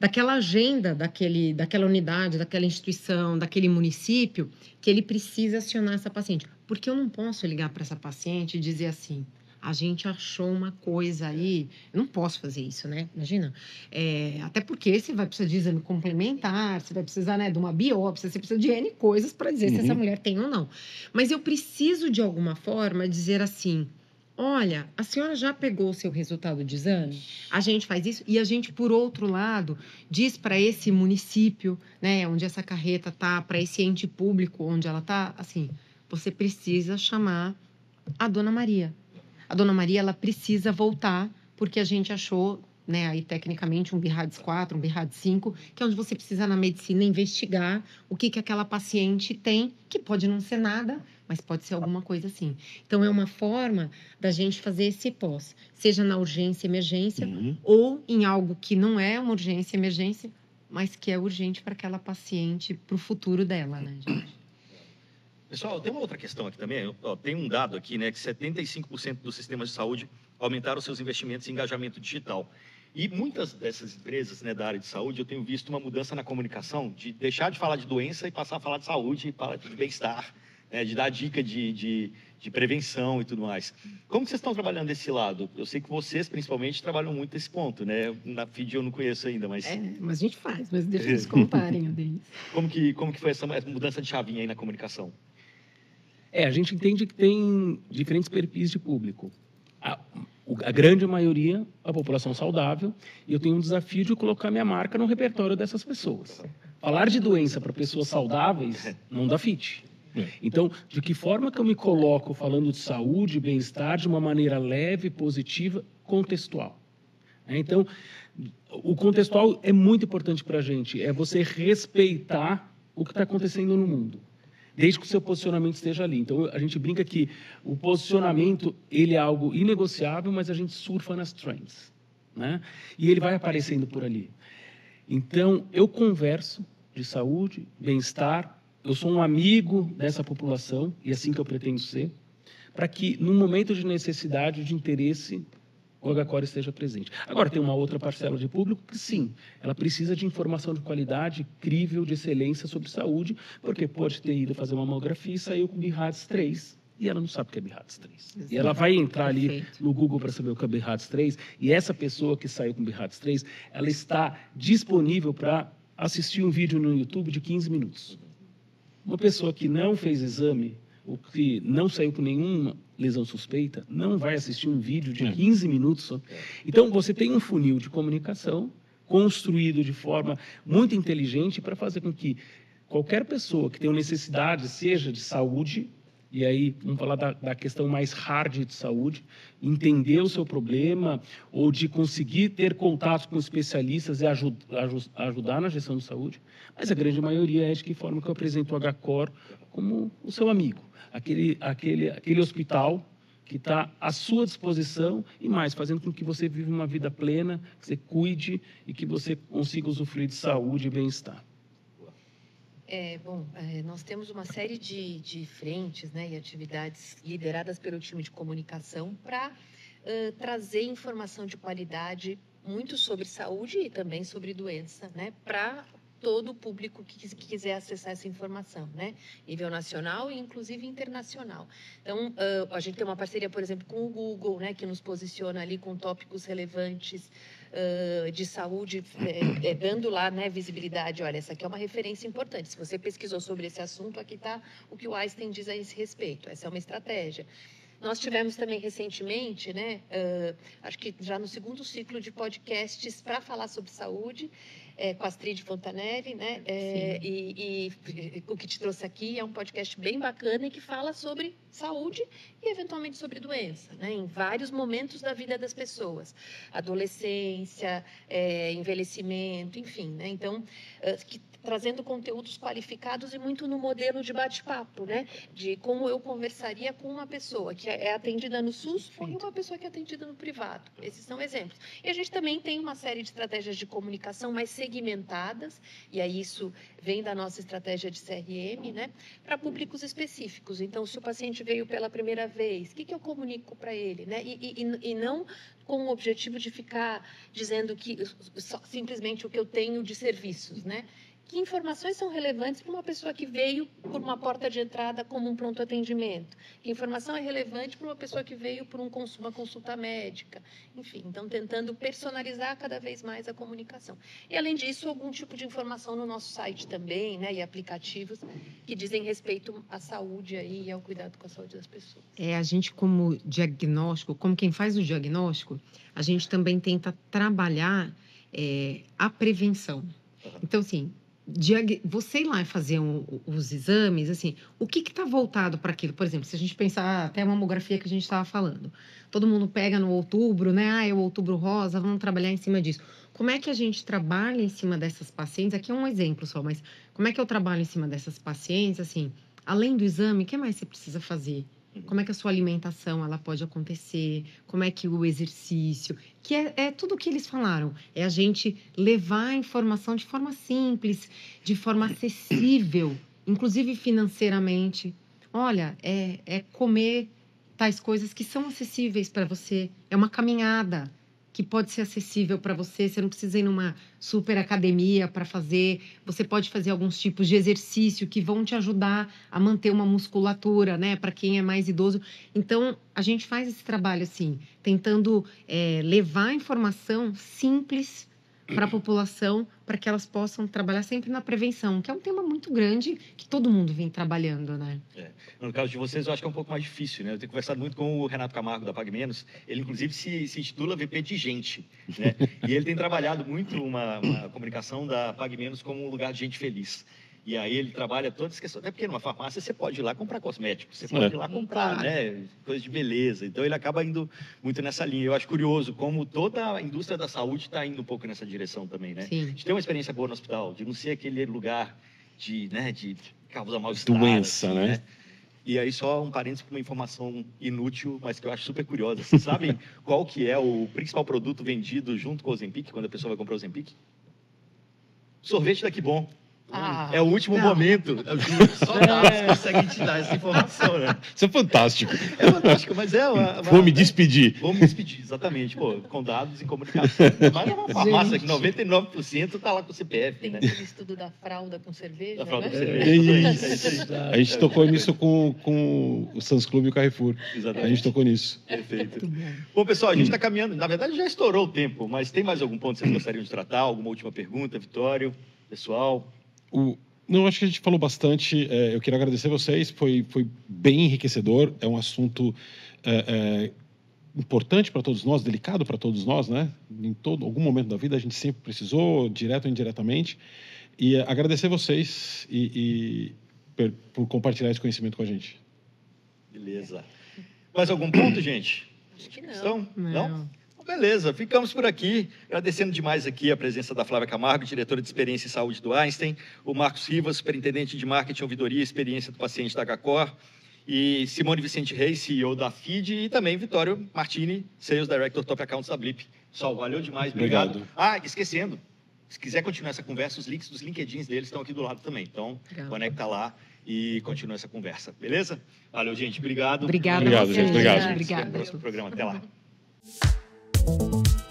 daquela agenda, daquela unidade, daquela instituição, daquele município, que ele precisa acionar essa paciente. Porque eu não posso ligar para essa paciente e dizer assim, a gente achou uma coisa aí. Eu não posso fazer isso, né? Imagina. Até porque você vai precisar de exame complementar, você vai precisar, né, de uma biópsia, você precisa de N coisas para dizer se essa mulher tem ou não. Mas eu preciso, de alguma forma, dizer assim, olha, a senhora já pegou o seu resultado de exame? A gente faz isso e a gente, por outro lado, diz para esse município, né, onde essa carreta está, para esse ente público onde ela está, assim, você precisa chamar a Dona Maria. A Dona Maria, ela precisa voltar, porque a gente achou, né, aí tecnicamente um BIRADS 4, um BIRADS 5, que é onde você precisa na medicina investigar o que aquela paciente tem, que pode não ser nada, mas pode ser alguma coisa assim. Então, é uma forma da gente fazer esse pós, seja na urgência e emergência, ou em algo que não é uma urgência e emergência, mas que é urgente para aquela paciente, para o futuro dela, né, gente? Pessoal, tem uma outra questão aqui também. Tem um dado aqui, né, que 75% dos sistemas de saúde aumentaram seus investimentos em engajamento digital. E muitas dessas empresas, né, da área de saúde, eu tenho visto uma mudança na comunicação, de deixar de falar de doença e passar a falar de saúde, falar de bem-estar, né, de dar dica de prevenção e tudo mais. Como que vocês estão trabalhando desse lado? Eu sei que vocês, principalmente, trabalham muito esse ponto, né? Na FID eu não conheço ainda, mas... Mas a gente faz, mas deixa eles contarem, deles. Como que foi essa mudança de chavinha aí na comunicação? A gente entende que tem diferentes perfis de público. A grande maioria, a população saudável, e eu tenho um desafio de colocar minha marca no repertório dessas pessoas. Falar de doença para pessoas saudáveis não dá fit. Então, de que forma que eu me coloco falando de saúde e bem-estar de uma maneira leve, positiva, contextual? Então, o contextual é muito importante para a gente. É você respeitar o que está acontecendo no mundo, desde que o seu posicionamento esteja ali. Então, a gente brinca que o posicionamento ele é algo inegociável, mas a gente surfa nas trends, né? E ele vai aparecendo por ali. Então, eu converso de saúde, bem-estar, eu sou um amigo dessa população, e é assim que eu pretendo ser, para que, num momento de necessidade, de interesse, o HCOR esteja presente. Agora, tem uma outra parcela de público que, sim, ela precisa de informação de qualidade, crível, de excelência sobre saúde, porque pode ter ido fazer uma mamografia e saiu com BIRADS 3, e ela não sabe o que é BIRADS 3. E ela vai entrar ali no Google para saber o que é BIRADS 3, e essa pessoa que saiu com BIRADS 3, ela está disponível para assistir um vídeo no YouTube de 15 minutos. Uma pessoa que não fez exame, ou que não saiu com nenhuma lesão suspeita, não vai assistir um vídeo de 15 minutos só. Então, você tem um funil de comunicação construído de forma muito inteligente para fazer com que qualquer pessoa que tenha necessidade, seja de saúde, e aí vamos falar da questão mais hard de saúde, entender o seu problema ou de conseguir ter contato com especialistas e ajudar na gestão de saúde, mas a grande maioria é de que forma que eu apresento o HCOR como o seu amigo, aquele hospital que está à sua disposição e mais, fazendo com que você viva uma vida plena, que você cuide e que você consiga usufruir de saúde e bem-estar. Nós temos uma série de frentes, né, e atividades lideradas pelo time de comunicação para trazer informação de qualidade, muito sobre saúde e também sobre doença, né, para todo o público que quiser acessar essa informação, né? Nível nacional e, inclusive, internacional. Então, a gente tem uma parceria, por exemplo, com o Google, né? Que nos posiciona ali com tópicos relevantes de saúde, dando lá, né, visibilidade. Olha, essa aqui é uma referência importante. Se você pesquisou sobre esse assunto, aqui está o que o Einstein diz a esse respeito. Essa é uma estratégia. Nós tivemos também recentemente, né, acho que já no segundo ciclo de podcasts para falar sobre saúde, com a Astrid Fontanelli, né? E o que te trouxe aqui é um podcast bem bacana e que fala sobre saúde e, eventualmente, sobre doença, né? Em vários momentos da vida das pessoas. Adolescência, envelhecimento, enfim, né? Então, trazendo conteúdos qualificados e muito no modelo de bate-papo, né? De como eu conversaria com uma pessoa que é atendida no SUS ou uma pessoa que é atendida no privado. Esses são exemplos. E a gente também tem uma série de estratégias de comunicação mais segmentadas, e aí isso vem da nossa estratégia de CRM, né? Para públicos específicos. Então, se o paciente veio pela primeira vez, o que eu comunico para ele, né? E não com o objetivo de ficar dizendo que simplesmente o que eu tenho de serviços, né? Que informações são relevantes para uma pessoa que veio por uma porta de entrada como um pronto atendimento? Que informação é relevante para uma pessoa que veio por uma consulta médica? Enfim, então tentando personalizar cada vez mais a comunicação. E, além disso, algum tipo de informação no nosso site também, né? E aplicativos que dizem respeito à saúde aí e ao cuidado com a saúde das pessoas. A gente, como diagnóstico, como quem faz o diagnóstico, a gente também tenta trabalhar a prevenção. Então, assim, você ir lá e fazer os exames, assim, o que está voltado para aquilo? Por exemplo, se a gente pensar até a mamografia que a gente estava falando, todo mundo pega no outubro, né? É o outubro rosa, vamos trabalhar em cima disso. Como é que a gente trabalha em cima dessas pacientes? Aqui é um exemplo só, mas como é que eu trabalho em cima dessas pacientes, assim, além do exame, o que mais você precisa fazer? Como é que a sua alimentação ela pode acontecer? Como é que o exercício? Que é tudo o que eles falaram. É a gente levar a informação de forma simples, de forma acessível, inclusive financeiramente. Olha, é comer tais coisas que são acessíveis para você. É uma caminhada que pode ser acessível para você. Você não precisa ir numa super academia para fazer. Você pode fazer alguns tipos de exercício que vão te ajudar a manter uma musculatura, né? Para quem é mais idoso. Então, a gente faz esse trabalho assim, tentando levar informação simples para a população, para que elas possam trabalhar sempre na prevenção, que é um tema muito grande que todo mundo vem trabalhando, né? No caso de vocês, eu acho que é um pouco mais difícil, né? Eu tenho conversado muito com o Renato Camargo, da Pague Menos. Ele, inclusive, se intitula VP de Gente, né? E ele tem trabalhado muito uma comunicação da Pague Menos como um lugar de gente feliz. E aí ele trabalha todas as questões. Até porque numa farmácia você pode ir lá comprar cosméticos, você pode ir lá comprar, né, coisas de beleza. Então ele acaba indo muito nessa linha. Eu acho curioso como toda a indústria da saúde está indo um pouco nessa direção também, né? Sim. A gente tem uma experiência boa no hospital, de não ser aquele lugar de causar mal-estar. Doença, assim, né? E aí só um parênteses para uma informação inútil, mas que eu acho super curiosa. Vocês sabem qual que é o principal produto vendido junto com o Ozempic, quando a pessoa vai comprar o Ozempic? Sorvete da Que Bom. É o último momento. Só Dados conseguem te dar essa informação, né? Isso é fantástico. É fantástico, mas Vou me despedir. Vou me despedir, exatamente. Pô, com dados e comunicação. Mas é uma farmácia que 99% está lá com o CPF, Tem né? aquele estudo da fralda com cerveja, Da fralda né? com É cerveja. isso. A gente tocou nisso com o Sans Club e o Carrefour. Exatamente. A gente tocou nisso. Perfeito. Muito bom. Bom, pessoal, a gente está caminhando. Na verdade, já estourou o tempo, mas tem mais algum ponto que vocês gostariam de tratar? Alguma última pergunta, Vitório? Pessoal? Não, acho que a gente falou bastante. Eu queria agradecer vocês, foi bem enriquecedor. É um assunto importante para todos nós, delicado para todos nós, né? Em algum momento da vida a gente sempre precisou, direto ou indiretamente. E agradecer vocês por compartilhar esse conhecimento com a gente. Beleza. Mais algum ponto, gente? Acho que não. Estão? Não. Beleza, ficamos por aqui. Agradecendo demais aqui a presença da Flávia Camargo, diretora de Experiência e Saúde do Einstein, o Marcos Rivas, superintendente de Marketing, Ouvidoria e Experiência do Paciente da HCOR, e Simone Vicente Reis, CEO da FID, e também Vitório Martini, Sales Director Top Accounts da Blip. Pessoal, valeu demais, obrigado. Esquecendo, se quiser continuar essa conversa, os links dos LinkedIns deles estão aqui do lado também. Então, Legal. conecta lá e continua essa conversa, beleza? Valeu, gente, obrigado. Obrigada Obrigado, a gente, vocês. obrigado. Até o Obrigada. próximo programa, até lá. Obrigada.